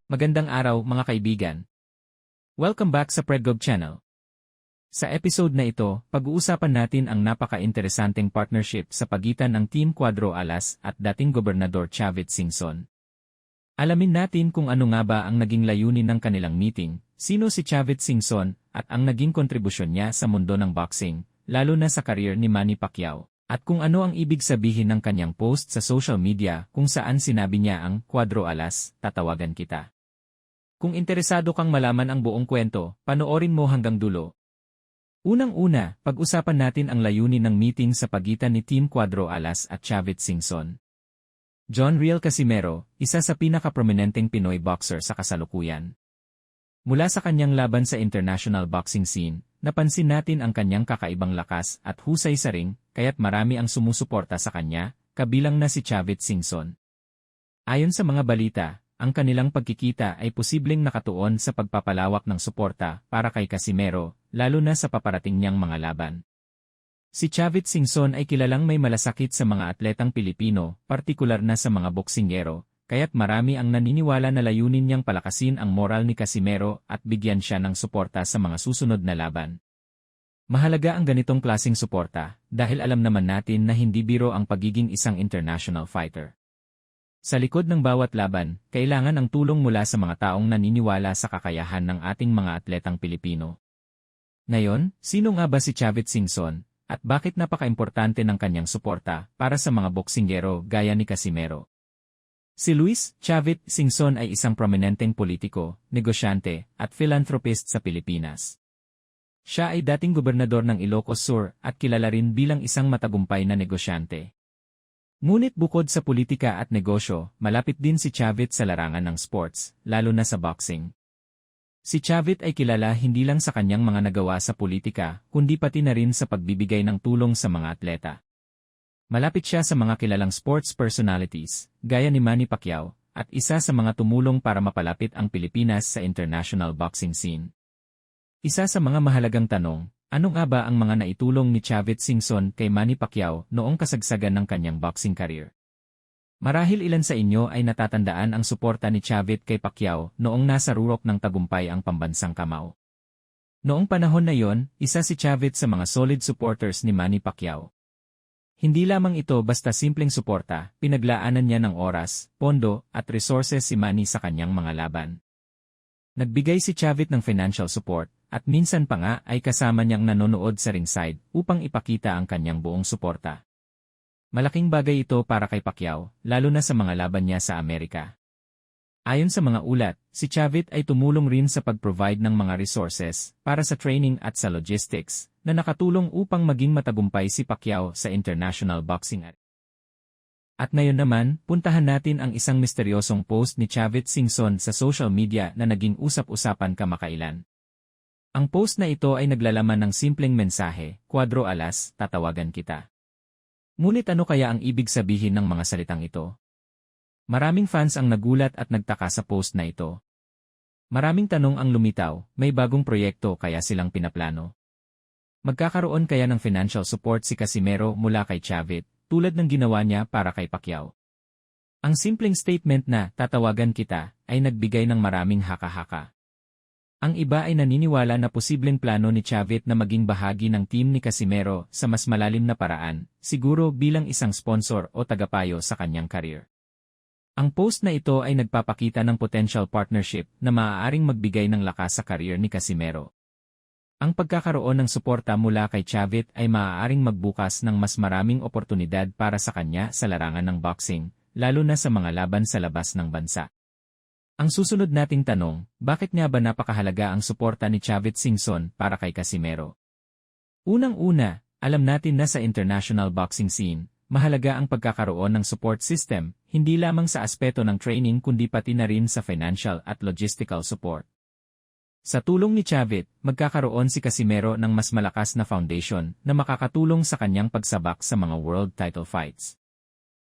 Magandang araw mga kaibigan. Welcome back sa Predgog Channel. Sa episode na ito, pag-uusapan natin ang napaka-interesanteng partnership sa pagitan ng Team Cuadro Alas at dating Gobernador Chavit Singson. Alamin natin kung ano nga ba ang naging layunin ng kanilang meeting, sino si Chavit Singson at ang naging kontribusyon niya sa mundo ng boxing, lalo na sa career ni Manny Pacquiao. At kung ano ang ibig sabihin ng kanyang post sa social media kung saan sinabi niya ang Cuadro Alas, tatawagan kita. Kung interesado kang malaman ang buong kwento, panoorin mo hanggang dulo. Unang-una, pag-usapan natin ang layunin ng meeting sa pagitan ni Team Cuadro Alas at Chavit Singson. John Riel Casimero, isa sa pinaka-prominenteng Pinoy boxer sa kasalukuyan. Mula sa kanyang laban sa international boxing scene, napansin natin ang kanyang kakaibang lakas at husay sa ring, kaya't marami ang sumusuporta sa kanya, kabilang na si Chavit Singson. Ayon sa mga balita, ang kanilang pagkikita ay posibleng nakatuon sa pagpapalawak ng suporta para kay Casimero, lalo na sa paparating niyang mga laban. Si Chavit Singson ay kilalang may malasakit sa mga atletang Pilipino, partikular na sa mga boksingero, kaya't marami ang naniniwala na layunin niyang palakasin ang moral ni Casimero at bigyan siya ng suporta sa mga susunod na laban. Mahalaga ang ganitong klaseng suporta, dahil alam naman natin na hindi biro ang pagiging isang international fighter. Sa likod ng bawat laban, kailangan ang tulong mula sa mga taong naniniwala sa kakayahan ng ating mga atletang Pilipino. Ngayon, sino nga ba si Chavit Singson, at bakit napaka-importante ng kanyang suporta para sa mga boksingero gaya ni Casimero? Si Luis Chavit Singson ay isang prominenteng politiko, negosyante, at philanthropist sa Pilipinas. Siya ay dating gobernador ng Ilocos Sur at kilala rin bilang isang matagumpay na negosyante. Ngunit bukod sa politika at negosyo, malapit din si Chavit sa larangan ng sports, lalo na sa boxing. Si Chavit ay kilala hindi lang sa kanyang mga nagawa sa politika, kundi pati na rin sa pagbibigay ng tulong sa mga atleta. Malapit siya sa mga kilalang sports personalities, gaya ni Manny Pacquiao, at isa sa mga tumulong para mapalapit ang Pilipinas sa international boxing scene. Isa sa mga mahalagang tanong, ano nga ba ang mga naitulong ni Chavit Singson kay Manny Pacquiao noong kasagsagan ng kanyang boxing career? Marahil ilan sa inyo ay natatandaan ang suporta ni Chavit kay Pacquiao noong nasa rurok ng tagumpay ang pambansang kamao. Noong panahon na yon, isa si Chavit sa mga solid supporters ni Manny Pacquiao. Hindi lamang ito basta simpleng suporta, pinaglaanan niya ng oras, pondo, at resources si Manny sa kanyang mga laban. Nagbigay si Chavit ng financial support, at minsan pa nga ay kasama niyang nanonood sa ringside upang ipakita ang kanyang buong suporta. Malaking bagay ito para kay Pacquiao, lalo na sa mga laban niya sa Amerika. Ayon sa mga ulat, si Chavit ay tumulong rin sa pag-provide ng mga resources para sa training at sa logistics na nakatulong upang maging matagumpay si Pacquiao sa international boxing. At ngayon naman, puntahan natin ang isang misteryosong post ni Chavit Singson sa social media na naging usap-usapan kamakailan. Ang post na ito ay naglalaman ng simpleng mensahe, Cuadro Alas, tatawagan kita. Ngunit ano kaya ang ibig sabihin ng mga salitang ito? Maraming fans ang nagulat at nagtaka sa post na ito. Maraming tanong ang lumitaw, may bagong proyekto kaya silang pinaplano. Magkakaroon kaya ng financial support si Casimero mula kay Chavit, tulad ng ginawa niya para kay Pacquiao? Ang simpleng statement na tatawagan kita ay nagbigay ng maraming haka-haka. Ang iba ay naniniwala na posibleng plano ni Chavit na maging bahagi ng team ni Casimero sa mas malalim na paraan, siguro bilang isang sponsor o tagapayo sa kanyang career. Ang post na ito ay nagpapakita ng potential partnership na maaaring magbigay ng lakas sa career ni Casimero. Ang pagkakaroon ng suporta mula kay Chavit ay maaaring magbukas ng mas maraming oportunidad para sa kanya sa larangan ng boxing, lalo na sa mga laban sa labas ng bansa. Ang susunod nating tanong, bakit nga ba napakahalaga ang suporta ni Chavit Singson para kay Casimero? Unang-una, alam natin na sa international boxing scene, mahalaga ang pagkakaroon ng support system, hindi lamang sa aspeto ng training kundi pati na rin sa financial at logistical support. Sa tulong ni Chavit, magkakaroon si Casimero ng mas malakas na foundation na makakatulong sa kanyang pagsabak sa mga world title fights.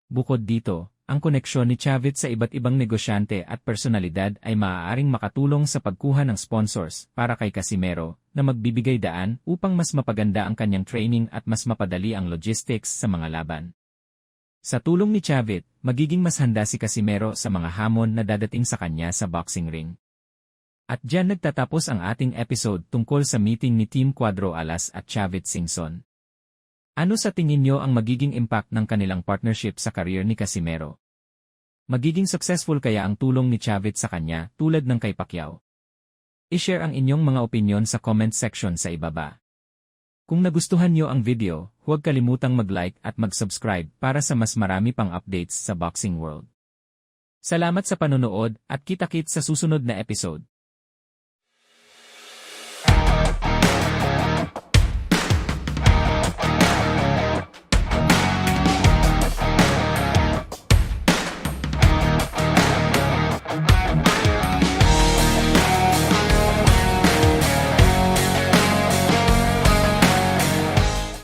Bukod dito, ang koneksyon ni Chavit sa iba't ibang negosyante at personalidad ay maaaring makatulong sa pagkuha ng sponsors para kay Casimero na magbibigay daan upang mas mapaganda ang kanyang training at mas mapadali ang logistics sa mga laban. Sa tulong ni Chavit, magiging mas handa si Casimero sa mga hamon na dadating sa kanya sa boxing ring. At diyan nagtatapos ang ating episode tungkol sa meeting ni Team Cuadro Alas at Chavit Singson. Ano sa tingin nyo ang magiging impact ng kanilang partnership sa career ni Casimero? Magiging successful kaya ang tulong ni Chavit sa kanya tulad ng kay Pacquiao? I-share ang inyong mga opinyon sa comment section sa ibaba. Kung nagustuhan nyo ang video, huwag kalimutang mag-like at mag-subscribe para sa mas marami pang updates sa boxing world. Salamat sa panonood at kita-kits sa susunod na episode.